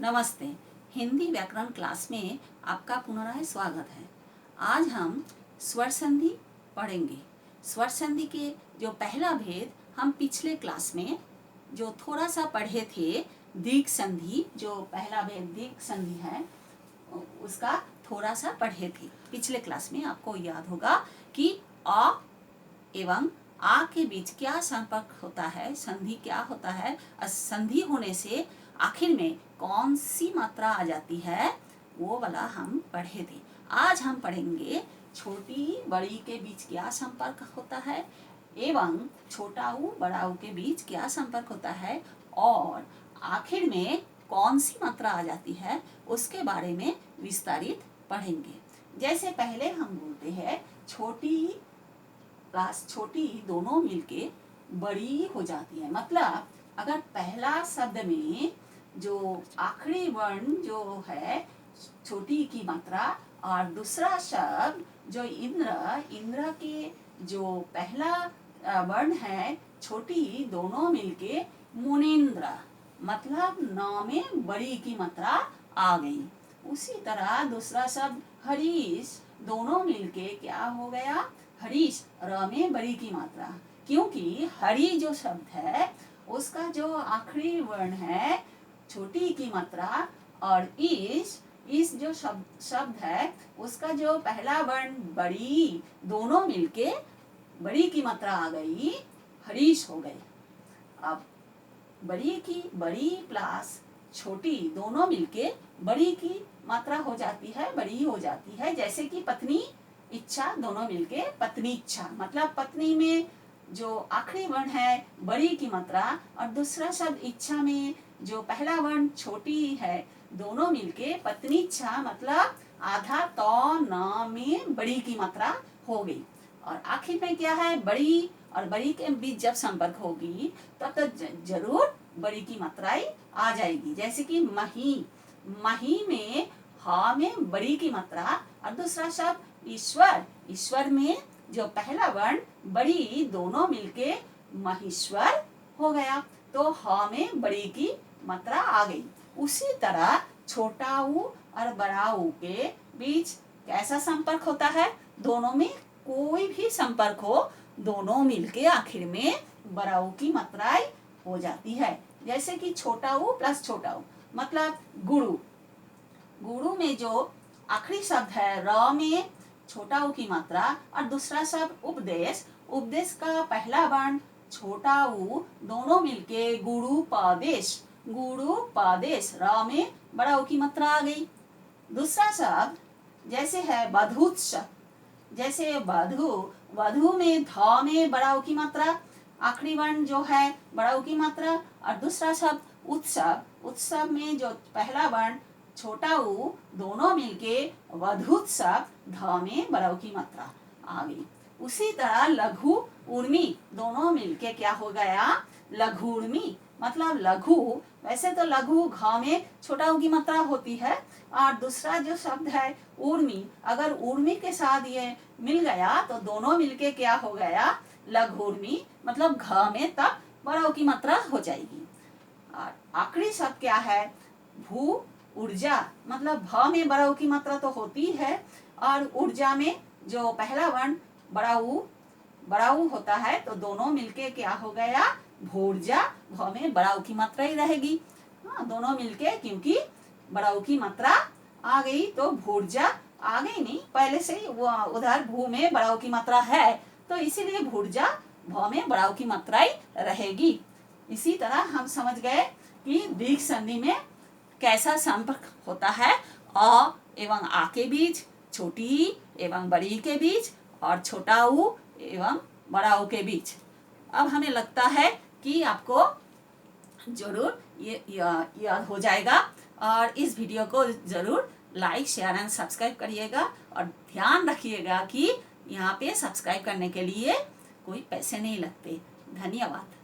नमस्ते। हिंदी व्याकरण क्लास में आपका पुनः स्वागत है। आज हम स्वर संधि पढ़ेंगे। स्वर संधि के जो पहला भेद हम पिछले क्लास में जो थोड़ा सा पढ़े थे, दीर्घ संधि, जो पहला भेद दीर्घ संधि है उसका थोड़ा सा पढ़े थे पिछले क्लास में। आपको याद होगा कि अ एवं आ के बीच क्या संपर्क होता है, संधि क्या होता है, संधि होने से आखिर में कौन सी मात्रा आ जाती है, वो वाला हम पढ़े थे। आज हम पढ़ेंगे छोटी बड़ी के बीच क्या संपर्क होता है एवं छोटा ऊ बड़ा ऊ के बीच क्या संपर्क होता है और आखिर में कौन सी मात्रा आ जाती है, उसके बारे में विस्तारित पढ़ेंगे। जैसे पहले हम बोलते हैं छोटी प्लस छोटी दोनों मिलके बड़ी हो जाती है। मतलब अगर पहला शब्द में जो आखिरी वर्ण जो है छोटी की मात्रा और दूसरा शब्द जो इंद्र के जो पहला वर्ण है छोटी, दोनों मिलके मुनेन्द्र, मतलब न में बड़ी की मात्रा आ गई। उसी तरह दूसरा शब्द हरीश, दोनों मिलके क्या हो गया, हरीश, र में बड़ी की मात्रा, क्योंकि हरि जो शब्द है उसका जो आखिरी वर्ण है छोटी की मात्रा और इस जो शब्द है उसका जो पहला वर्ण बड़ी, दोनों मिलके बड़ी की मात्रा आ गई, हरीश हो गई। अब बड़ी प्लस छोटी दोनों मिलके बड़ी की मात्रा हो जाती है, बड़ी हो जाती है। जैसे कि पत्नी इच्छा, दोनों मिलके पत्नी इच्छा, मतलब पत्नी में जो आखिरी वर्ण है बड़ी की मात्रा और दूसरा शब्द इच्छा में जो पहला वर्ण छोटी है, दोनों मिलके पत्नी इच्छा, मतलब आधा तो न में बड़ी की मात्रा हो गई। और आखिर में क्या है, बड़ी और बड़ी के बीच जब संपर्क होगी तब तो जरूर बड़ी की मात्राएं आ जाएगी। जैसे कि मही में हा में बड़ी की मात्रा और दूसरा शब्द ईश्वर में जो पहला वर्ण बड़ी, दोनों मिलके महेश्वर हो गया, तो ह में बड़ी की मात्रा आ गई। उसी तरह छोटा ऊ और बड़ा ऊ के बीच कैसा संपर्क होता है, दोनों में कोई भी संपर्क हो, दोनों मिलके आखिर में बड़ा ऊ की मात्राएं हो जाती है। जैसे कि छोटा ऊ प्लस छोटा ऊ, मतलब गुरु में जो आखिरी शब्द है र में छोटा ऊ की मात्रा और दूसरा शब्द उपदेश का पहला वर्ण छोटा ऊ, दोनों मिलके गुरुपदेश र में बड़ा ऊ की मात्रा आ गई। दूसरा शब्द जैसे है वधूत्सव, जैसे वधु में ध में बड़ा ऊ की मात्रा, आखिरी वर्ण जो है बड़ा ऊ की मात्रा और दूसरा शब्द उत्सव में जो पहला वर्ण छोटा ऊ, दोनों मिलके वधूत्सव, ध में बड़ा ऊ की मात्रा आ गई। उसी तरह लघु उर्मी, दोनों मिलके क्या हो गया, लघु उर्मी, मतलब लघु, वैसे तो लघु घ में छोटा ऊ की मात्रा होती है और दूसरा जो शब्द है उर्मी, अगर उर्मी के साथ ये मिल गया तो दोनों मिलके क्या हो गया, लघु उर्मी, मतलब घ में तब बड़ा ऊ की मात्रा हो जाएगी। और आखिरी शब्द क्या है, भू ऊर्जा, मतलब भ में बड़ा ऊ की मात्रा तो होती है और ऊर्जा में जो पहला वर्ण बड़ा ऊ होता है, तो दोनों मिलके क्या हो गया, भूर्जा, भ में बड़ा ऊ की मात्रा ही रहेगी। हाँ, दोनों मिलके, क्योंकि बड़ा ऊ की मात्रा आ गई तो भूर्जा आ गई, नहीं पहले से ही वो उधर भू में बड़ा ऊ की मात्रा है, तो इसीलिए भूर्जा भ में बड़ा ऊ की मात्रा ही रहेगी। इसी तरह हम समझ गए कि दीर्घ संधि में कैसा संपर्क होता है, अ एवं आ के बीच, छोटी एवं बड़ी के बीच और छोटा ऊ एवं बड़ा ऊ के बीच। अब हमें लगता है कि आपको जरूर ये याद हो जाएगा और इस वीडियो को जरूर लाइक, शेयर एंड सब्सक्राइब करिएगा और ध्यान रखिएगा कि यहाँ पे सब्सक्राइब करने के लिए कोई पैसे नहीं लगते। धन्यवाद।